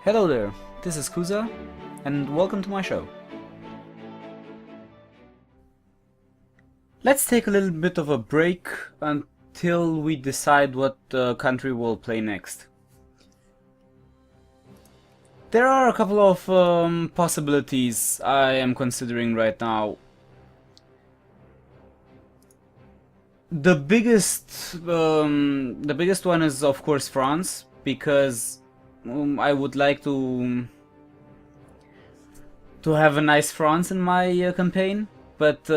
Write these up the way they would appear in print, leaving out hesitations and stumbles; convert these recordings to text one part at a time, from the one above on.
Hello there, this is Kuza, and welcome to my show. Let's take a little bit of a break until we decide what country we'll play next. There are a couple of possibilities I am considering right now. The biggest one is of course France, because I would like to have a nice France in my campaign, but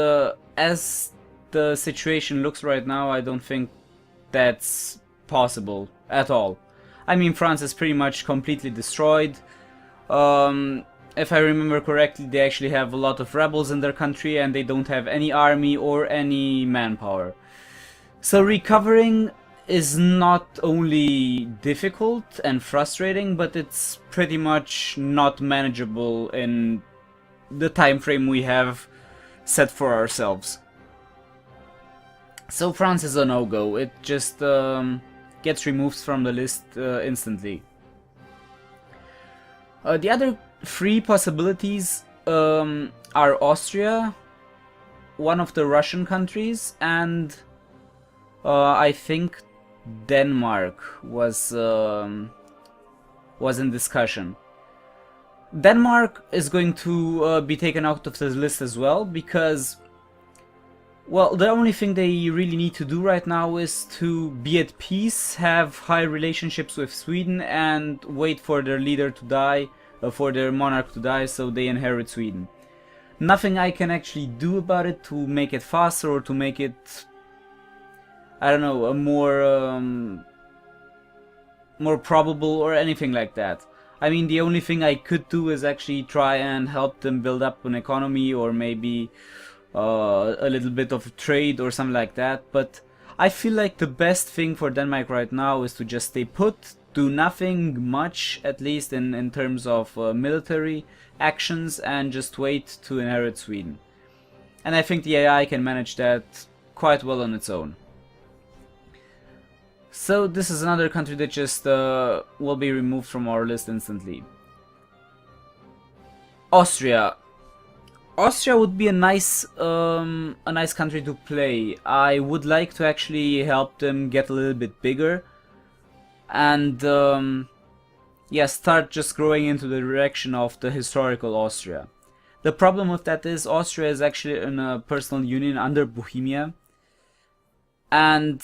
as the situation looks right now, I don't think that's possible at all. I mean, France is pretty much completely destroyed. If I remember correctly, they actually have a lot of rebels in their country and they don't have any army or any manpower. So recovering is not only difficult and frustrating, but it's pretty much not manageable in the time frame we have set for ourselves. So France is a no-go. It just gets removed from the list instantly. The other three possibilities are Austria, one of the Russian countries, and I think Denmark was in discussion. Denmark is going to be taken out of the list as well, because, well, the only thing they really need to do right now is to be at peace, have high relationships with Sweden, and wait for their leader to die, for their monarch to die, so they inherit Sweden. Nothing I can actually do about it to make it faster or to make it, I don't know, a more probable or anything like that. I mean, the only thing I could do is actually try and help them build up an economy, or maybe a little bit of trade or something like that, but I feel like the best thing for Denmark right now is to just stay put, do nothing much, at least in terms of military actions, and just wait to inherit Sweden. And I think the AI can manage that quite well on its own. So this is another country that just will be removed from our list instantly. Austria. Austria would be a nice country to play. I would like to actually help them get a little bit bigger, and yeah, start just growing into the direction of the historical Austria. The problem with that is Austria is actually in a personal union under Bohemia, and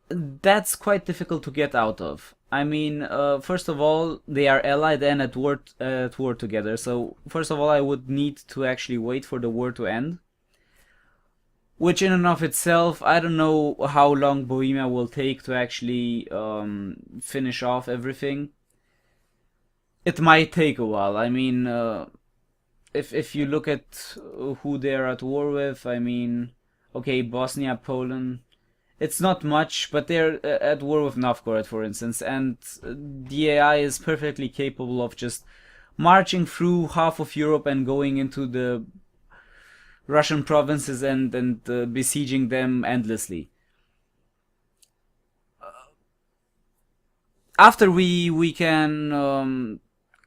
that's quite difficult to get out of. I mean, first of all, they are allied and at war together. So first of all, I would need to actually wait for the war to end, which in and of itself, I don't know how long Bohemia will take to actually finish off everything. It might take a while. I mean, if you look at who they're at war with, I mean, okay, Bosnia, Poland. It's not much, but they're at war with Novgorod, for instance, and the AI is perfectly capable of just marching through half of Europe and going into the Russian provinces and besieging them endlessly. After we can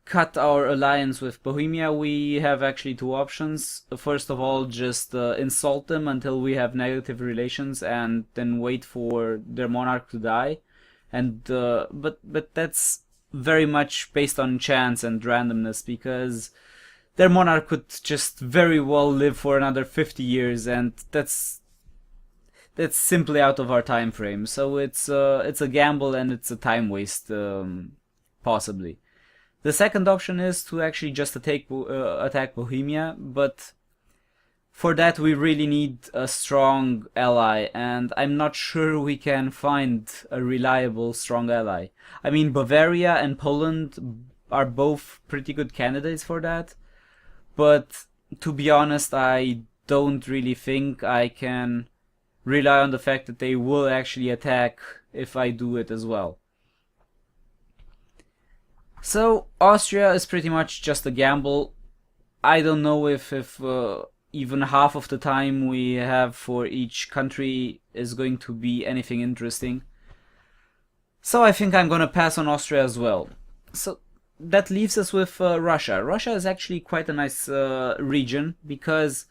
cut our alliance with Bohemia, we have actually two options. First of all, just insult them until we have negative relations, and then wait for their monarch to die. And but that's very much based on chance and randomness, because their monarch could just very well live for another 50 years, and that's simply out of our time frame. So it's a gamble and it's a time waste, possibly. The second option is to actually just attack Bohemia, but for that we really need a strong ally, and I'm not sure we can find a reliable strong ally. I mean, Bavaria and Poland are both pretty good candidates for that, but to be honest, I don't really think I can rely on the fact that they will actually attack if I do it as well. So Austria is pretty much just a gamble. I don't know if even half of the time we have for each country is going to be anything interesting. So I think I'm gonna pass on Austria as well. So that leaves us with Russia. Russia is actually quite a nice region because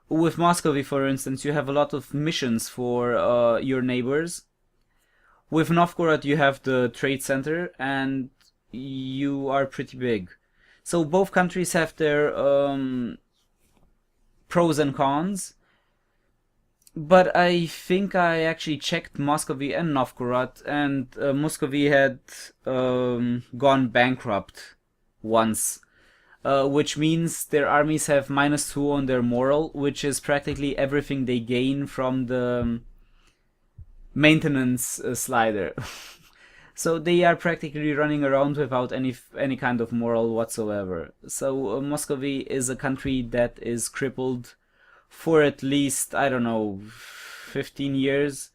with Muscovy, for instance, you have a lot of missions for your neighbors. With Novgorod, you have the trade center, and you are pretty big. So both countries have their pros and cons. But I think I actually checked Muscovy and Novgorod, and Muscovy had gone bankrupt once, which means their armies have -2 on their moral, which is practically everything they gain from the maintenance slider. So they are practically running around without any kind of moral whatsoever. So Muscovy is a country that is crippled for at least, I don't know, 15 years.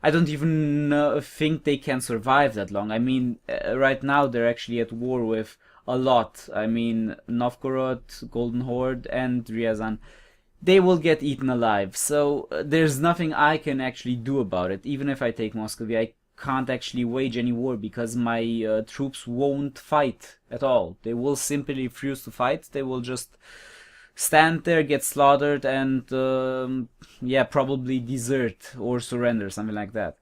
I don't even think they can survive that long. I mean, right now they're actually at war with a lot. I mean, Novgorod, Golden Horde, and Ryazan. They will get eaten alive. So there's nothing I can actually do about it. Even if I take Muscovy, I can't actually wage any war because my troops won't fight at all. They will simply refuse to fight. They will just stand there, get slaughtered, and yeah, probably desert or surrender, something like that.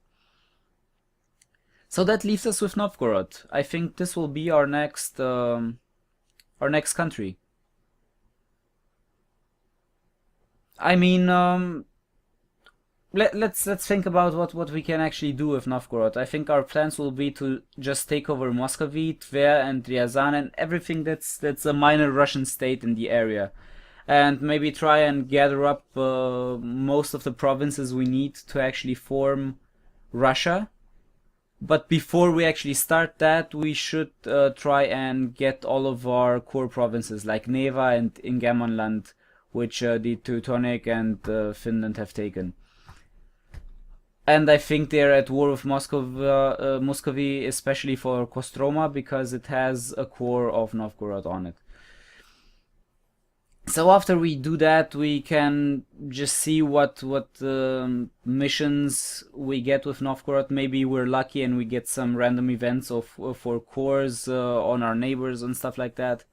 So that leaves us with Novgorod. I think this will be our next country. I mean, let's think about what we can actually do with Novgorod. I think our plans will be to just take over Muscovy, Tver, and Ryazan, and everything that's a minor Russian state in the area, and maybe try and gather up most of the provinces we need to actually form Russia. But before we actually start that, we should try and get all of our core provinces like Neva and Ingermanland, which the Teutonic and Finland have taken. And I think they're at war with Muscovy, especially for Kostroma, because it has a core of Novgorod on it. So after we do that, we can just see what missions we get with Novgorod. Maybe we're lucky and we get some random events for cores on our neighbors and stuff like that.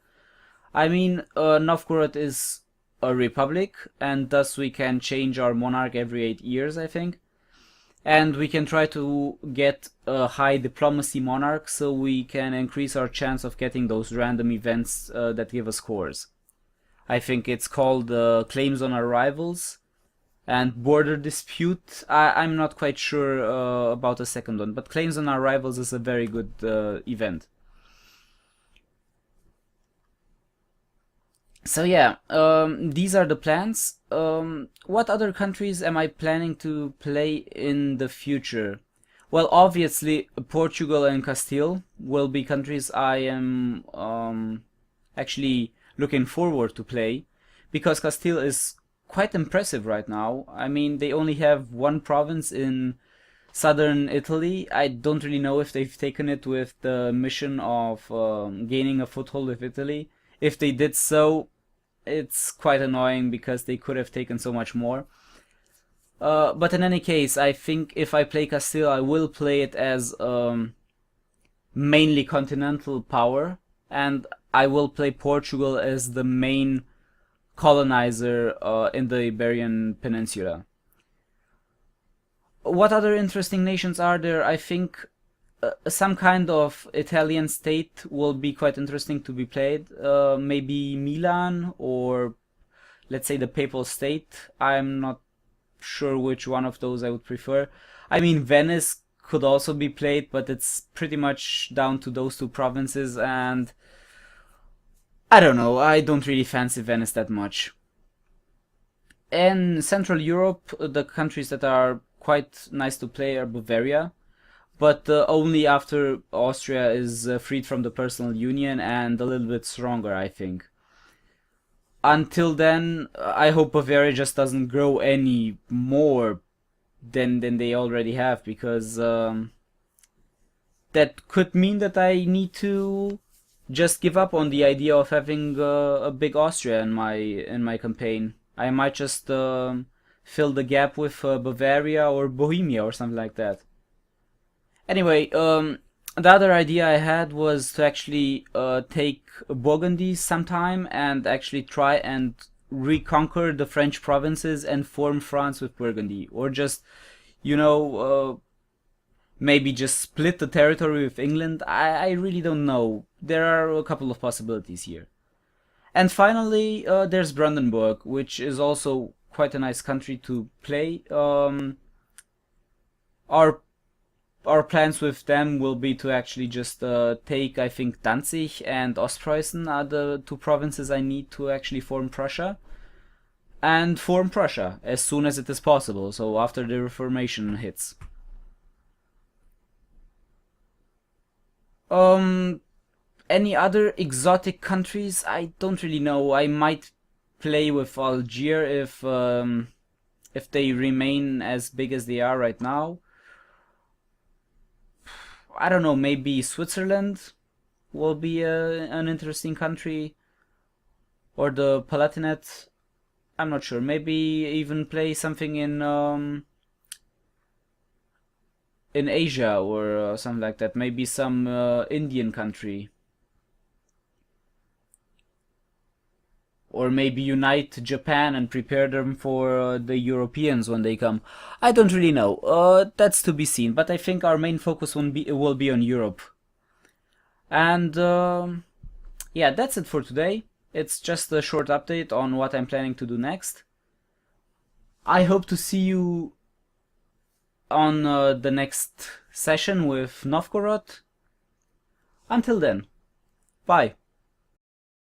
I mean, Novgorod is a republic, and thus we can change our monarch every 8 years, I think. And we can try to get a high diplomacy monarch so we can increase our chance of getting those random events that give us cores. I think it's called claims on arrivals and border dispute. I'm not quite sure about the second one, but claims on arrivals is a very good event. So yeah, these are the plans. What other countries am I planning to play in the future? Well, obviously Portugal and Castile will be countries I am actually looking forward to play, because Castile is quite impressive right now. I mean, they only have one province in southern Italy. I don't really know if they've taken it with the mission of gaining a foothold with Italy. If they did so, it's quite annoying because they could have taken so much more. But in any case, I think if I play Castile, I will play it as mainly continental power, and I will play Portugal as the main colonizer in the Iberian Peninsula. What other interesting nations are there? I think some kind of Italian state will be quite interesting to be played. Maybe Milan, or let's say the Papal State. I'm not sure which one of those I would prefer. I mean, Venice could also be played, but it's pretty much down to those two provinces, and I don't know, I don't really fancy Venice that much. In Central Europe, the countries that are quite nice to play are Bavaria, but only after Austria is freed from the personal union and a little bit stronger, I think. Until then, I hope Bavaria just doesn't grow any more than they already have, because that could mean that I need to just give up on the idea of having a big Austria in my campaign. I might just fill the gap with Bavaria or Bohemia or something like that. Anyway, The other idea I had was to actually take Burgundy sometime and actually try and reconquer the French provinces and form France with Burgundy, or just, you know, maybe just split the territory with England. I really don't know. There are a couple of possibilities here. And finally, there's Brandenburg, which is also quite a nice country to play. Our our plans with them will be to actually just take, I think, Danzig and Ostpreußen are the two provinces I need to actually form Prussia. And form Prussia as soon as it is possible, so after the Reformation hits. Um, any other exotic countries? I don't really know. I might play with Algiers if they remain as big as they are right now. I don't know. Maybe Switzerland will be an interesting country, or the Palatinate. I'm not sure. Maybe even play something in Asia or something like that. Maybe some Indian country. Or maybe unite Japan and prepare them for the Europeans when they come. I don't really know. That's to be seen. But I think our main focus will be on Europe. And yeah, that's it for today. It's just a short update on what I'm planning to do next. I hope to see you on the next session with Novgorod. Until then, bye.